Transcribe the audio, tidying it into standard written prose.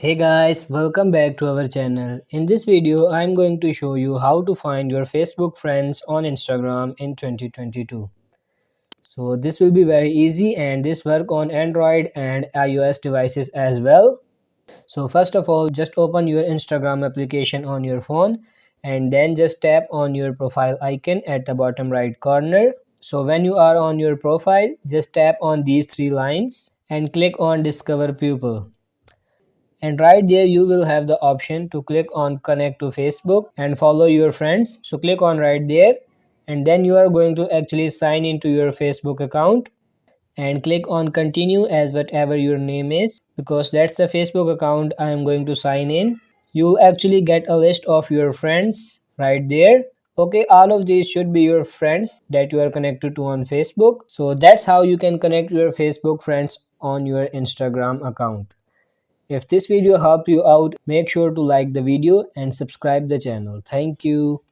Hey guys, welcome back to our channel. In this video, I'm going to show you how to find your Facebook friends on Instagram in 2022. So this will be very easy and this work on Android and iOS devices as well. So first of all, just open your Instagram application on your phone and then just tap on your profile icon at the bottom right corner. So when you are on your profile, just tap on these three lines and click on Discover People. And right there you will have the option to click on connect to Facebook and follow your friends. So click on right there and then you are going to actually sign into your Facebook account and click on continue as whatever your name is, because that's the Facebook account I am going to sign in. You'll actually get a list of your friends right there. Okay, all of these should be your friends that you are connected to on Facebook. So that's how you can connect your Facebook friends on your Instagram account. If this video helped you out, make sure to like the video and subscribe the channel. Thank you.